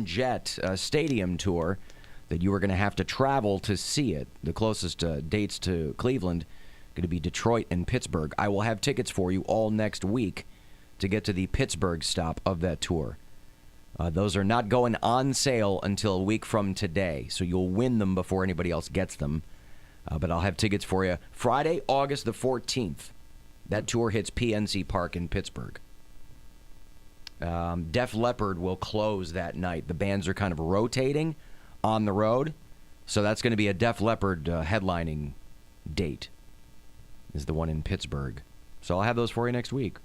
Jet stadium tour that you are going to have to travel to see it. The closest dates to Cleveland going to be Detroit and Pittsburgh. I will have tickets for you all next week to get to the Pittsburgh stop of that tour. Those are not going on sale until a week from today, so you'll win them before anybody else gets them. But I'll have tickets for you Friday, August the 14th. That tour hits PNC Park in Pittsburgh. Def Leppard will close that night. The bands are kind of rotating on the road, so that's going to be a Def Leppard headlining date, is the one in Pittsburgh. So I'll have those for you next week.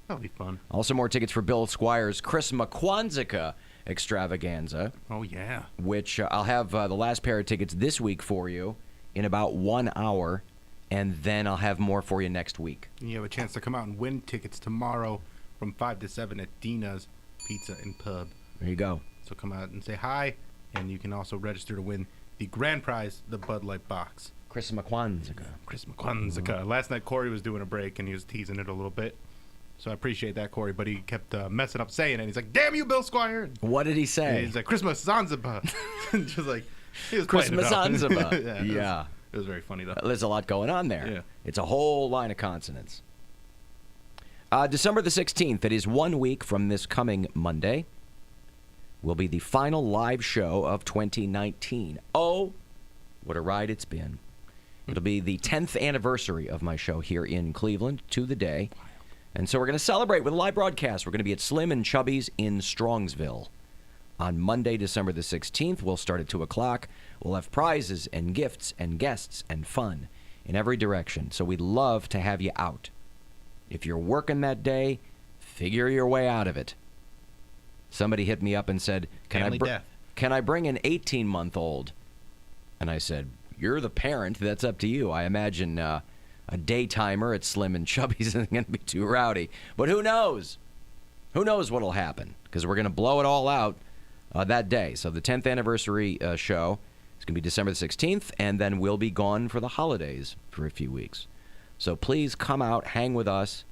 That'll be fun. Also more tickets for Bill Squire's Christmas Kwanzaa extravaganza. Oh, yeah. Which I'll have the last pair of tickets this week for you in about 1 hour, and then I'll have more for you next week. You have a chance to come out and win tickets tomorrow from 5 to 7 at Dina's Pizza and Pub. There you go. So come out and say hi, and you can also register to win the grand prize, the Bud Light box. Christmas Kwanzaa. Christmas Kwanzaa. Last night, Corey was doing a break, and he was teasing it a little bit. So I appreciate that, Corey, but he kept messing up saying it. He's like, damn you, Bill Squire. What did he say? He's like, Christmas Zanzibar. Just like, he was Christmas Zanzibar. Yeah. It was very funny, though. There's a lot going on there. Yeah. It's a whole line of consonants. December the 16th, it is 1 week from this coming Monday, will be the final live show of 2019. Oh, what a ride it's been. It'll be the 10th anniversary of my show here in Cleveland to the day. And so we're going to celebrate with a live broadcast. We're going to be at Slim and Chubby's in Strongsville on Monday, December the 16th. We'll start at 2 o'clock. We'll have prizes and gifts and guests and fun in every direction. So we'd love to have you out. If you're working that day, figure your way out of it. Somebody hit me up and said, can I bring an 18-month-old? And I said, you're the parent. That's up to you. I imagine a daytimer at Slim and Chubby's isn't going to be too rowdy. But who knows? Who knows what will happen? Because we're going to blow it all out that day. So the 10th anniversary show is going to be December the 16th, and then we'll be gone for the holidays for a few weeks. So please come out, hang with us.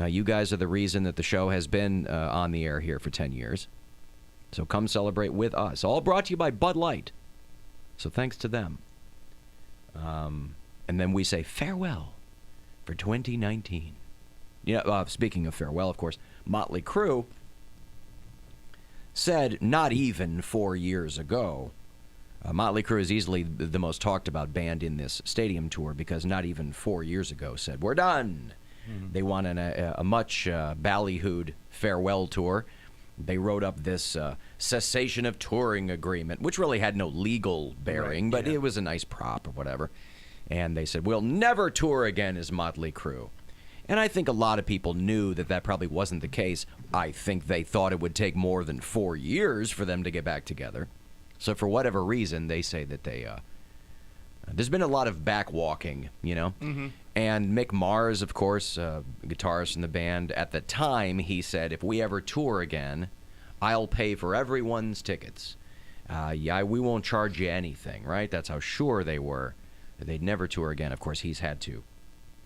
You guys are the reason that the show has been on the air here for 10 years. So come celebrate with us. All brought to you by Bud Light. So thanks to them. And then we say farewell for 2019. You know, speaking of farewell, of course, Motley Crue said not even 4 years ago. Motley Crue is easily the most talked about band in this stadium tour because not even 4 years ago said, we're done. Mm-hmm. They won a much ballyhooed farewell tour. They wrote up this cessation of touring agreement, which really had no legal bearing, but it was a nice prop or whatever. And they said, we'll never tour again as Motley Crue. And I think a lot of people knew that that probably wasn't the case. I think they thought it would take more than 4 years for them to get back together. So for whatever reason, they say that they there's been a lot of backwalking, you know. Mm-hmm. And Mick Mars, of course, guitarist in the band, at the time, he said, if we ever tour again, I'll pay for everyone's tickets. We won't charge you anything, right? That's how sure they were that they'd never tour again. Of course, he's had to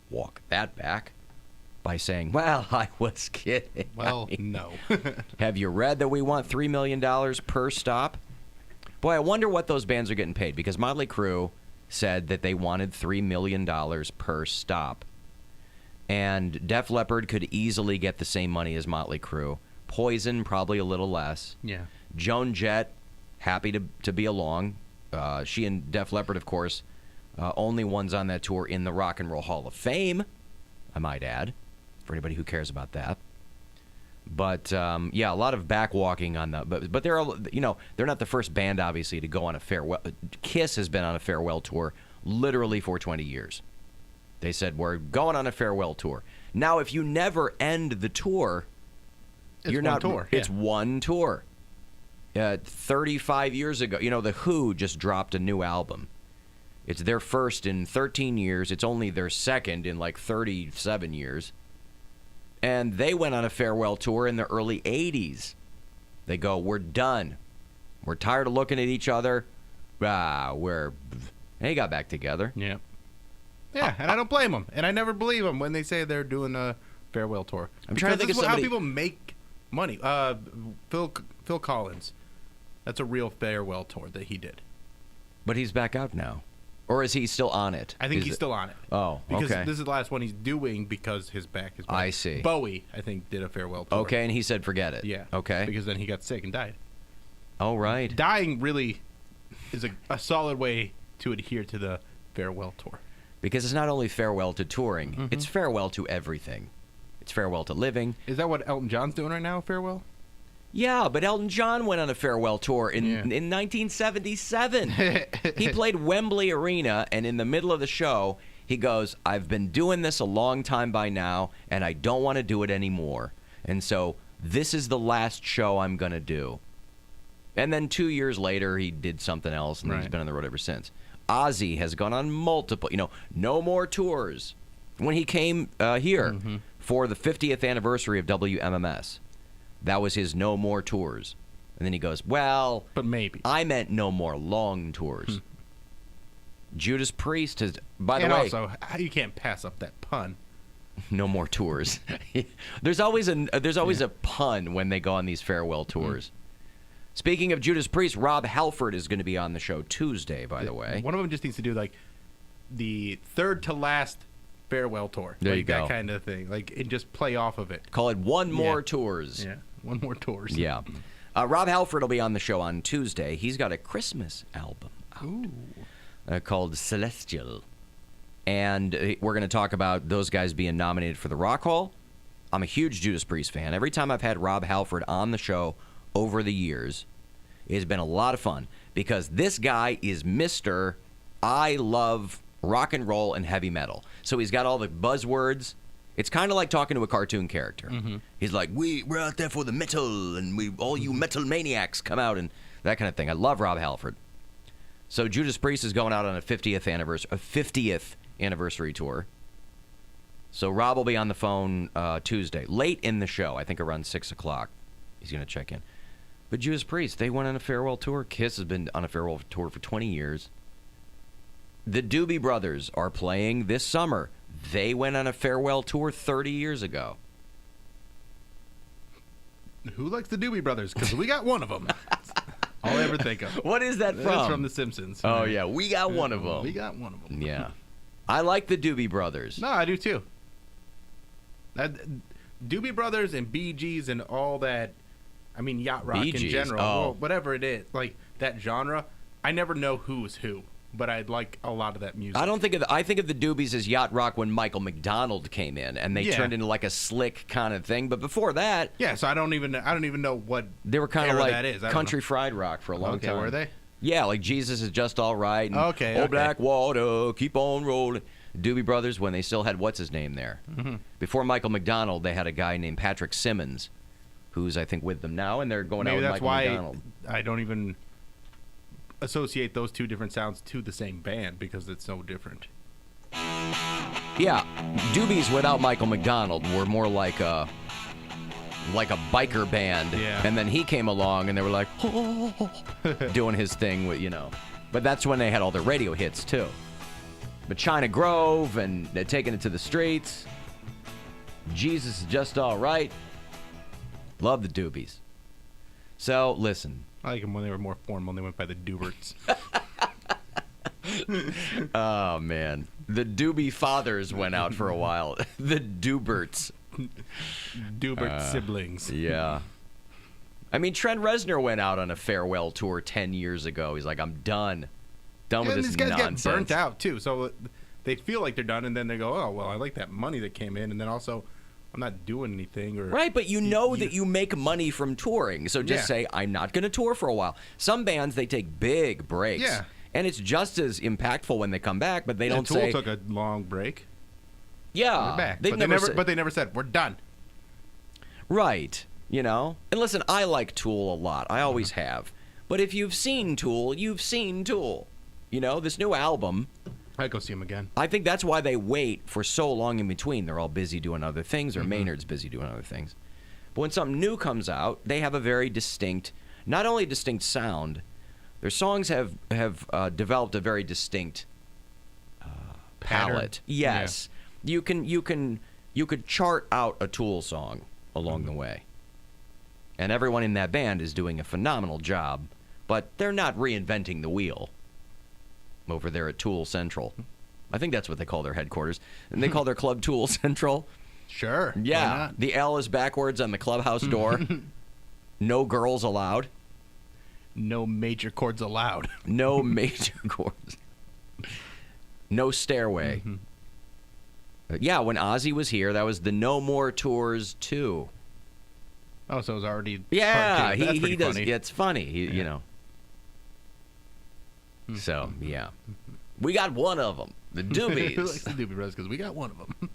walk that back by saying, well, I was kidding. Well, no. Have you read that we want $3 million per stop? Boy, I wonder what those bands are getting paid, because Motley Crue said that they wanted $3 million per stop. And Def Leppard could easily get the same money as Motley Crue. Poison, probably a little less. Yeah. Joan Jett, happy to be along. She and Def Leppard, of course, only ones on that tour in the Rock and Roll Hall of Fame, I might add, for anybody who cares about that. But, a lot of backwalking on the... But they're, they're not the first band, obviously, to go on a farewell... Kiss has been on a farewell tour literally for 20 years. They said, we're going on a farewell tour. Now, if you never end the tour... It's one tour. It's one tour. 35 years ago, The Who just dropped a new album. It's their first in 13 years. It's only their second in, 37 years. And they went on a farewell tour in the early 80s. They go, we're done. We're tired of looking at each other. They got back together. Yeah. Yeah, and I don't blame them. And I never believe them when they say they're doing a farewell tour. I'm trying to think of somebody... how people make money. Phil Collins That's a real farewell tour that he did. But he's back out now. Or is he still on it? I think he's still on it. Oh, because okay. this is the last one he's doing because his back is bad. I see. Bowie, I think, did a farewell tour. Okay, and he said forget it. Yeah. Okay. Because then he got sick and died. Oh, right. Dying really is a solid way to adhere to the farewell tour. Because it's not only farewell to touring, it's farewell to everything. It's farewell to living. Is that what Elton John's doing right now, farewell? Yeah, but Elton John went on a farewell tour in 1977. He played Wembley Arena, and in the middle of the show, he goes, I've been doing this a long time by now, and I don't want to do it anymore. And so this is the last show I'm going to do. And then 2 years later, he did something else, and he's been on the road ever since. Ozzy has gone on multiple, no more tours. When he came here for the 50th anniversary of WMMS, that was his no more tours. And then he goes, well, but maybe. I meant no more long tours. Judas Priest has, by the way. And also, you can't pass up that pun. No more tours. There's always a pun when they go on these farewell tours. Speaking of Judas Priest, Rob Halford is going to be on the show Tuesday, by the way. One of them just needs to do, like, the third to last farewell tour. There you go. That kind of thing. Like, and just play off of it. Call it One More Tours. Yeah, One More Tours. Yeah. Rob Halford will be on the show on Tuesday. He's got a Christmas album out called Celestial. And we're going to talk about those guys being nominated for the Rock Hall. I'm a huge Judas Priest fan. Every time I've had Rob Halford on the show over the years, it's been a lot of fun because this guy is Mr. I love rock and roll and heavy metal. So he's got all the buzzwords. It's kind of like talking to a cartoon character. He's like, we're out there for the metal, and all you metal maniacs come out, and that kind of thing. I love Rob Halford. So Judas Priest is going out on a 50th anniversary tour. So Rob will be on the phone Tuesday, late in the show. I think around 6 o'clock. He's going to check in. But Judas Priest, they went on a farewell tour. Kiss has been on a farewell tour for 20 years. The Doobie Brothers are playing this summer. They went on a farewell tour 30 years ago. Who likes the Doobie Brothers? Because we got one of them. All I ever think of. What is that from? It's from The Simpsons. Oh, yeah. We got one of them. We got one of them. Yeah. I like the Doobie Brothers. No, I do too. Doobie Brothers and Bee Gees and all that, I mean, yacht rock in general, well, whatever it is, like that genre, I never know who's who. But I like a lot of that music. I think of the Doobies as yacht rock when Michael McDonald came in, and they turned into like a slick kind of thing. But before that, so I don't even know what they were kind of like that is. country fried rock for a long time. Were they? Yeah, like Jesus Is Just All Right. And Okay. Black Water, keep on rolling. Doobie Brothers, when they still had what's his name there. Before Michael McDonald, they had a guy named Patrick Simmons, who's I think with them now, and they're going out with Michael McDonald. I don't even associate those two different sounds to the same band because it's so different. Yeah, Doobies without Michael McDonald were more like a biker band, and then he came along and they were like doing his thing with but that's when they had all their radio hits too. But China Grove and they're taking it to the streets. Jesus Is Just All Right. Love the Doobies. So listen. I like them when they were more formal. They went by the Dooberts. Oh, man. The Doobie Fathers went out for a while. The Dooberts. Doobert siblings. Yeah. I mean, Trent Reznor went out on a farewell tour 10 years ago. He's like, I'm done. Done with this nonsense. These guys get burnt out, too. So they feel like they're done, and then they go, oh, well, I like that money that came in. And then also, I'm not doing anything. Right, but you know that you make money from touring. So just say, I'm not going to tour for a while. Some bands, they take big breaks. Yeah. And it's just as impactful when they come back, but they don't Tool say... took a long break. Yeah. We're back. But they never said, we're done. Right. And listen, I like Tool a lot. I always have. But if you've seen Tool, you've seen Tool. This new album... I'd go see him again. I think that's why they wait for so long in between. They're all busy doing other things, or Maynard's busy doing other things. But when something new comes out, they have a very distinct, not only distinct sound, their songs have developed a very distinct palette. Yes. Yeah. You could chart out a Tool song along the way. And everyone in that band is doing a phenomenal job But they're not reinventing the wheel over there at Tool Central. I think that's what they call their headquarters. And they call their club Tool Central. Sure. Yeah. Why not? The L is backwards on the clubhouse door. No girls allowed. No major chords allowed. No major chords. No stairway. Yeah, when Ozzy was here, that was the No More Tours 2. Oh, so it was already. Yeah, That's he does. funny. It's funny, you know. So, yeah. We got one of them. The Doobies. Who likes the Doobie Brothers? Because we got one of them.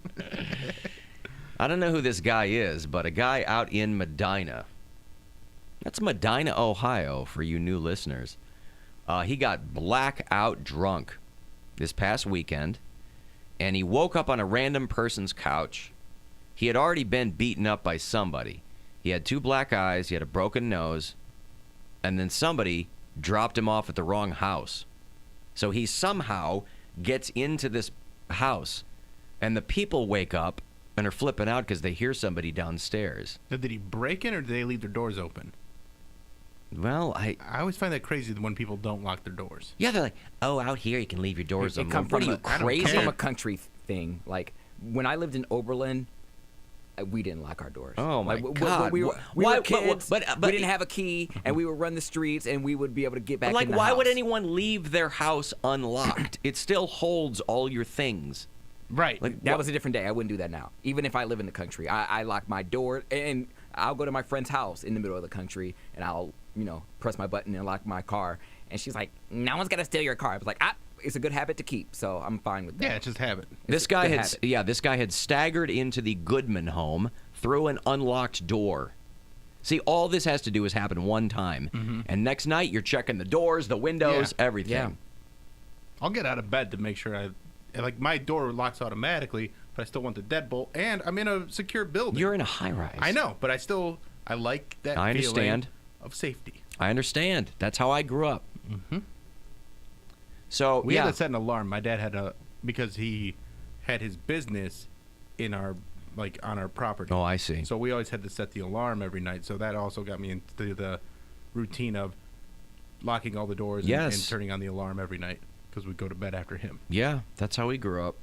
I don't know who this guy is, but a guy out in Medina. That's Medina, Ohio, for you new listeners. He got blackout drunk this past weekend, and he woke up on a random person's couch. He had already been beaten up by somebody. He had 2 black eyes, he had a broken nose, and then somebody dropped him off at the wrong house. So he somehow gets into this house, and the people wake up and are flipping out because they hear somebody downstairs. Now, did he break in, or did they leave their doors open? Well, I always find that crazy when people don't lock their doors. Yeah, they're like, oh, out here you can leave your doors open. What What are you, It crazy? comes from a country thing. Like, when I lived in Oberlin, we didn't lock our doors. Oh, my like, God. We Why- were kids, but we didn't have a key, and we would run the streets, and we would be able to get back Like, in the why house. would anyone leave their house unlocked? It still holds all your things. Right. Like, That was a different day. I wouldn't do that now. Even if I live in the country, I lock my door, and I'll go to my friend's house in the middle of the country, and I'll, press my button and lock my car. And she's like, no one's gonna steal your car. I was like, it's a good habit to keep, so I'm fine with that. Yeah, it's just habit. This guy had staggered into the Goodman home through an unlocked door. See, all this has to do is happen one time, and next night you're checking the doors, the windows, everything. Yeah. I'll get out of bed to make sure my door locks automatically, but I still want the deadbolt, and I'm in a secure building. You're in a high-rise. I know, but I like that I feeling understand. of safety. I understand. That's how I grew up. So We had to set an alarm. My dad had because he had his business in our on our property. Oh, I see. So we always had to set the alarm every night. So that also got me into the routine of locking all the doors and turning on the alarm every night because we'd go to bed after him. Yeah, that's how we grew up.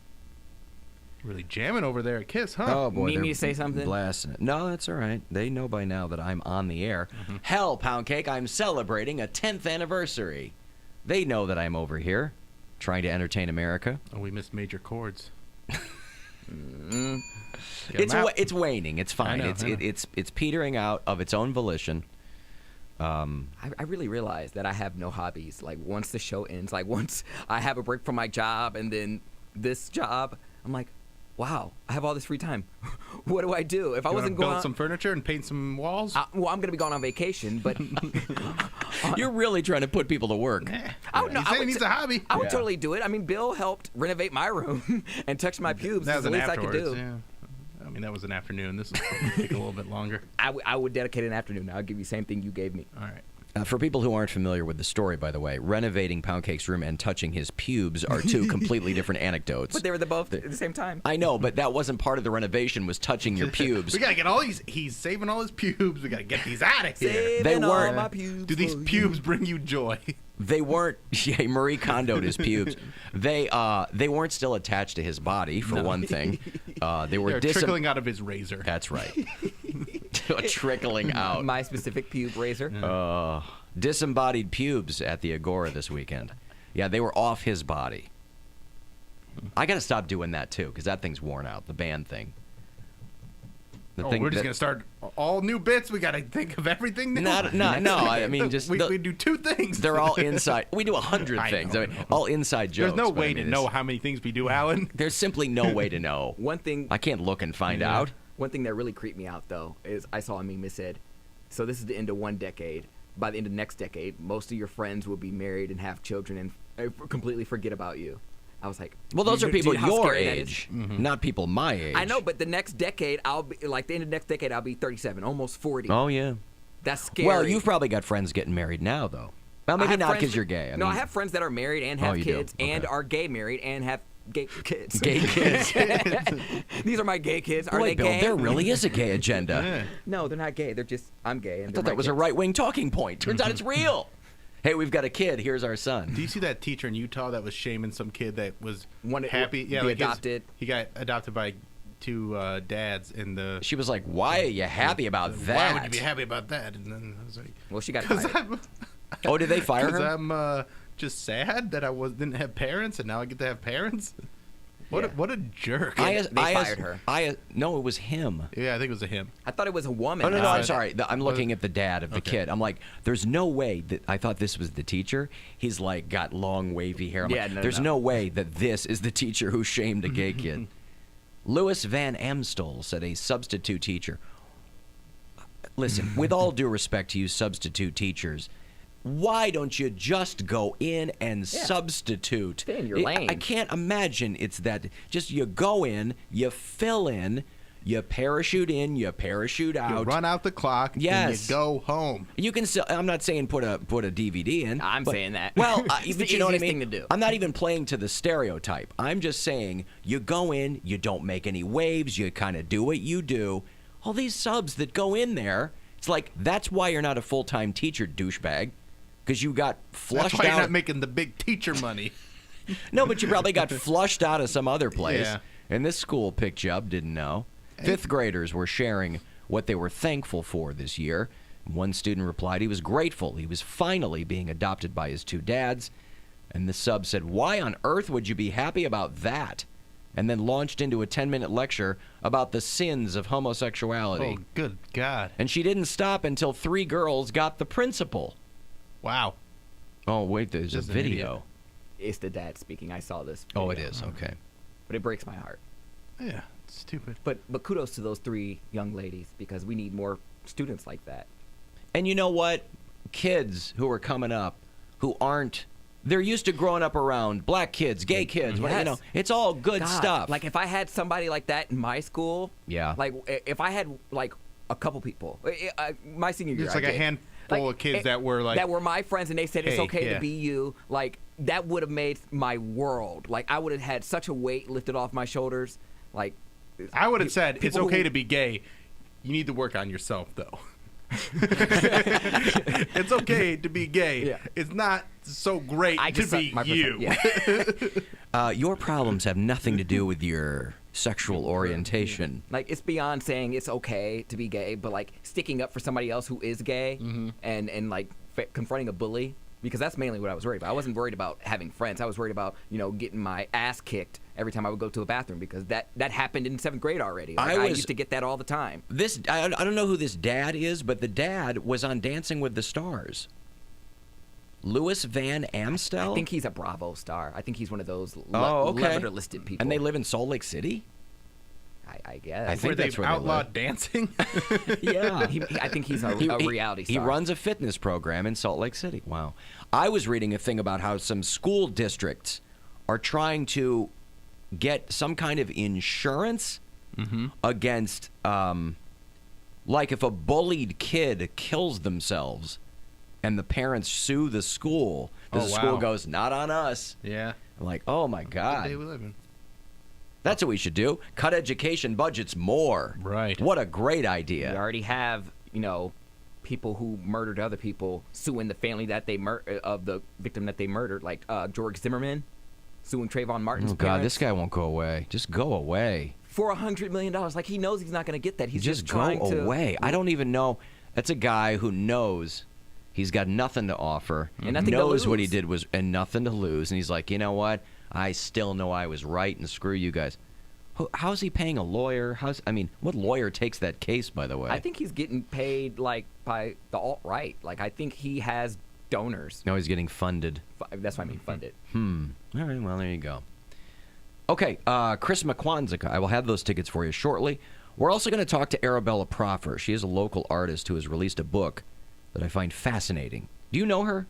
Really jamming over there at Kiss, huh? Oh, boy. Need me they're to say something? Blasting it. No, that's all right. They know by now that I'm on the air. Hell, Poundcake, I'm celebrating a 10th anniversary. They know that I'm over here trying to entertain America. Oh, we missed major chords. It's waning. It's fine. I know. It's petering out of its own volition. I really realized that I have no hobbies. Like, once the show ends, like, once I have a break from my job and then this job, I'm like, wow, I have all this free time. What do I do? If I wasn't going build some furniture and paint some walls. I'm going to be going on vacation, but You're really trying to put people to work. He said he needs a hobby. I would totally do it. I mean, Bill helped renovate my room and touch my pubes. That was That's the an least I could afterwards. do. Yeah. I mean, that was an afternoon. This will take a little bit longer. I would dedicate an afternoon. I'll give you the same thing you gave me. All right. For people who aren't familiar with the story, by the way, renovating Poundcake's room and touching his pubes are 2 completely different anecdotes. But they were both at the same time. I know, but that wasn't part of the renovation, was touching your pubes. We got to get all these. He's saving all his pubes. We got to get these out of here. Saving all weren't. my pubes Do these for pubes bring you joy? They weren't. Yeah, Marie Kondo'd his pubes. They weren't still attached to his body, for one thing. They were They're trickling out of his razor. That's right. Trickling out. My specific pube razor. Disembodied pubes at the Agora this weekend. Yeah, they were off his body. I got to stop doing that, too, because that thing's worn out, the band thing. We're just going to start all new bits. We got to think of everything new. No. I mean, just we do 2 things. They're all inside. We do 100 things. I mean, all inside jokes. There's no but I way mean, to know how many things we do, Alan. There's simply no way to know. One thing I can't look and find out. One thing that really creeped me out, though, is I saw a meme that said, so this is the end of one decade. By the end of the next decade, most of your friends will be married and have children and completely forget about you. I was like, well, those are people do you know how your scary that age, not people my age. I know, but the next decade, I'll be like the end of the next decade, I'll be 37, almost 40. Oh, yeah. That's scary. Well, you've probably got friends getting married now, though. Well, maybe not because you're gay. I have friends that are married and have you do? kids and Okay. are gay married and have gay kids. Gay kids. These are my gay kids. Are Boy, they Bill, gay? there really is a gay agenda. No, they're not gay. They're just, I'm gay. And I thought that was a right-wing talking point. Turns out it's real. Hey, we've got a kid. Here's our son. Do you see that teacher in Utah that was shaming some kid that was happy? Yeah, like adopted. He got adopted by two dads in the. She was like, "Why are you happy about that? Why would you be happy about that?" And then I was like, "Well, she got fired." Oh, did they fire her? Because I'm just sad that I didn't have parents, and now I get to have parents. What a jerk! They fired her. No, it was him. Yeah, I think it was a him. I thought it was a woman. Oh, no, I'm sorry. I'm looking at the dad of the kid. I'm like, there's no way that I thought this was the teacher. He's like got long wavy hair. There's no way that this is the teacher who shamed a gay kid. Louis Van Amstel said a substitute teacher. Listen, with all due respect to you substitute teachers, why don't you just go in and substitute? Stay in your lane. I can't imagine it's that. Just you go in, you fill in, you parachute in, you parachute out. You run out the clock, yes. and you go home. You can still, I'm not saying put a DVD in. I'm saying that. Well, it's but the you know what I easiest mean? thing to do. I'm not even playing to the stereotype. I'm just saying you go in, you don't make any waves, you kind of do what you do. All these subs that go in there, it's like, that's why you're not a full-time teacher, douchebag. Because you got flushed out. That's why you're not making the big teacher money. No, but you probably got flushed out of some other place. Yeah. And this school picked you up, didn't know. Fifth graders were sharing what they were thankful for this year. One student replied he was grateful he was finally being adopted by his two dads. And the sub said, "Why on earth would you be happy about that?" And then launched into a 10-minute lecture about the sins of homosexuality. Oh, good God. And she didn't stop until 3 girls got the principal. Wow. Oh, wait, there's Just a an video. It's the dad speaking. I saw this video. Oh, it is. Okay. But it breaks my heart. Yeah, it's stupid. But kudos to those 3 young ladies, because we need more students like that. And you know what? Kids who are coming up who aren't, they're used to growing up around black kids, gay kids. Yes. You know, it's all good God, stuff. Like if I had somebody like that in my school, Yeah. Like if I had like a couple people, my senior year, It's like I a did. handful of kids it- that were like that were my friends, and they said it's Hey, okay yeah. to be you. Like that would have made my world. Like I would have had such a weight lifted off my shoulders. Like I would have said it's people okay who- to be gay. You need to work on yourself, though. It's okay to be gay. Yeah. It's not so great I to just be my you. Yeah. Your problems have nothing to do with your sexual orientation. Like it's beyond saying it's okay to be gay, but like sticking up for somebody else who is gay, and like confronting a bully, because that's mainly what I was worried about. I wasn't worried about having friends. I was worried about getting my ass kicked every time I would go to a bathroom, because that happened in 7th grade already. Like, I used to get that all the time. I don't know who this dad is, but the dad was on Dancing with the Stars. Louis Van Amstel? I think he's a Bravo star. I think he's one of those okay. Levitor listed people. And they live in Salt Lake City? I guess. I think Were that's they where they outlawed live. dancing? Yeah. I think he's a reality star. He runs a fitness program in Salt Lake City. Wow. I was reading a thing about how some school districts are trying to get some kind of insurance against, like if a bullied kid kills themselves and the parents sue the school, the school goes, "Not on us." Yeah. I'm like, oh my What God. day we live in. That's what we should do. Cut education budgets more. Right. What a great idea. We already have, people who murdered other people suing the family that they of the victim that they murdered, like George Zimmerman suing Trayvon Martin's Oh God, parents. this guy won't go away. Just go away. For $100 million. Like he knows he's not going to get that. He's Just trying go to away. I don't even know. That's a guy who knows he's got nothing to offer. And nothing to knows what he lose. did was and nothing to lose. And he's like, you know what? I still know I was right, and screw you guys. How's he paying a lawyer? What lawyer takes that case, by the way? I think he's getting paid like by the alt-right. Like I think he has donors. No, he's getting funded. That's what I mean, funded. All right, well, there you go. Okay, Chris McQuanzica. I will have those tickets for you shortly. We're also going to talk to Arabella Proffer. She is a local artist who has released a book that I find fascinating. Do you know her?